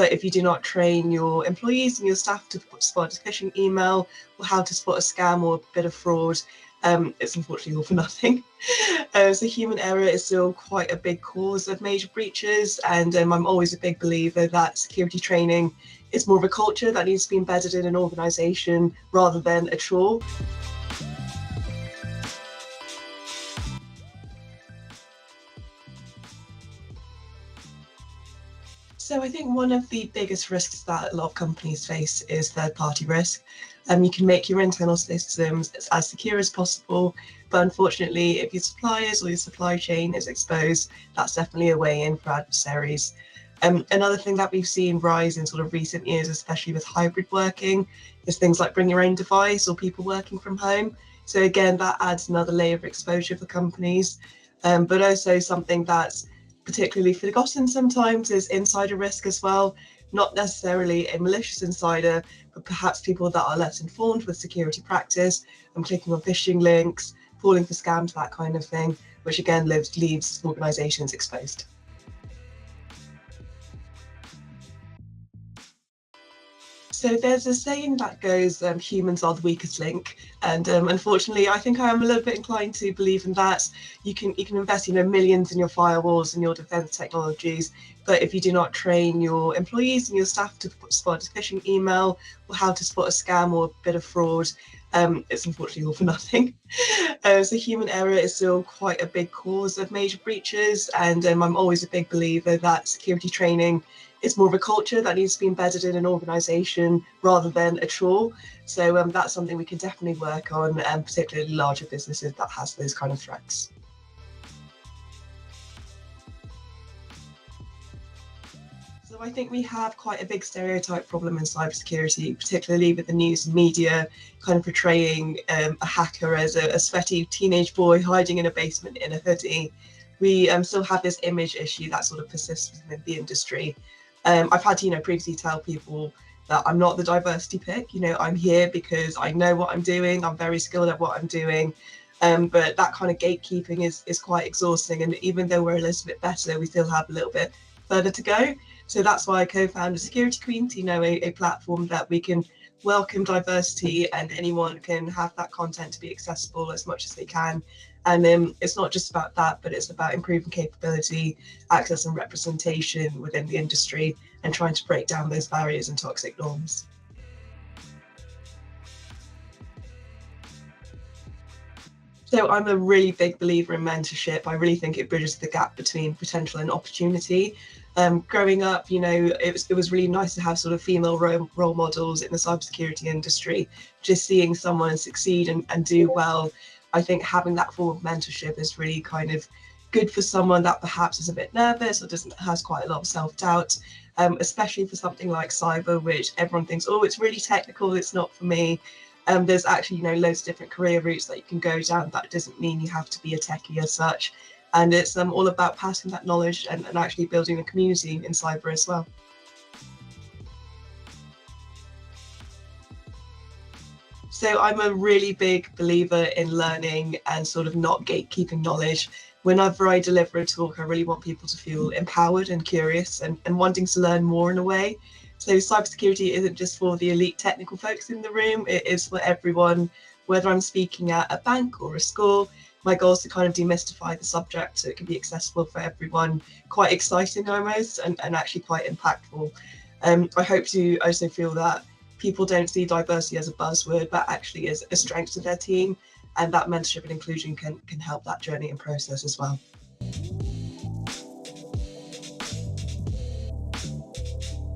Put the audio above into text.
But if you do not train your employees and your staff to spot a phishing email or how to spot a scam or a bit of fraud, it's unfortunately all for nothing. So human error is still quite a big cause of major breaches, and I'm always a big believer that security training is more of a culture that needs to be embedded in an organisation rather than a chore. So I think one of the biggest risks that a lot of companies face is third-party risk. You can make your internal systems as secure as possible, but unfortunately, if your suppliers or your supply chain is exposed, that's definitely a way in for adversaries. Another thing that we've seen rise in sort of recent years, especially with hybrid working, is things like bring your own device or people working from home. So again, that adds another layer of exposure for companies, but also something that's particularly forgotten sometimes is insider risk as well. Not necessarily a malicious insider, but perhaps people that are less informed with security practice and clicking on phishing links, falling for scams, that kind of thing, which again leaves organisations exposed. So there's a saying that goes, humans are the weakest link, and unfortunately, I think I am a little bit inclined to believe in that. You can invest, millions in your firewalls and your defense technologies, but if you do not train your employees and your staff to spot a phishing email or how to spot a scam or a bit of fraud, it's unfortunately all for nothing. So human error is still quite a big cause of major breaches, and I'm always a big believer that security training is more of a culture that needs to be embedded in an organisation rather than a chore. So that's something we can definitely work on, and particularly larger businesses that has those kind of threats. So I think we have quite a big stereotype problem in cybersecurity, particularly with the news and media kind of portraying a hacker as a sweaty teenage boy hiding in a basement in a hoodie. We still have this image issue that sort of persists within the industry. I've had to, previously tell people that I'm not the diversity pick. I'm here because I know what I'm doing. I'm very skilled at what I'm doing. But that kind of gatekeeping is quite exhausting. And even though we're a little bit better, we still have a little bit further to go. So that's why I co-founded Security Queen, a platform that we can welcome diversity and anyone can have that content to be accessible as much as they can. And it's not just about that, but it's about improving capability, access and representation within the industry and trying to break down those barriers and toxic norms. So I'm a really big believer in mentorship. I really think it bridges the gap between potential and opportunity. Growing up, it was really nice to have sort of female role models in the cybersecurity industry. Just seeing someone succeed and do well, I think having that form of mentorship is really kind of good for someone that perhaps is a bit nervous or has quite a lot of self-doubt, especially for something like cyber, which everyone thinks, oh, it's really technical, it's not for me. There's actually, loads of different career routes that you can go down. That doesn't mean you have to be a techie as such. And it's all about passing that knowledge and actually building a community in cyber as well. So I'm a really big believer in learning and sort of not gatekeeping knowledge. Whenever I deliver a talk, I really want people to feel empowered and curious and wanting to learn more in a way. So cybersecurity isn't just for the elite technical folks in the room, it is for everyone, whether I'm speaking at a bank or a school. My goal is to kind of demystify the subject so it can be accessible for everyone, quite exciting almost, and actually quite impactful. I hope to also feel that people don't see diversity as a buzzword, but actually as a strength to their team, and that mentorship and inclusion can help that journey and process as well.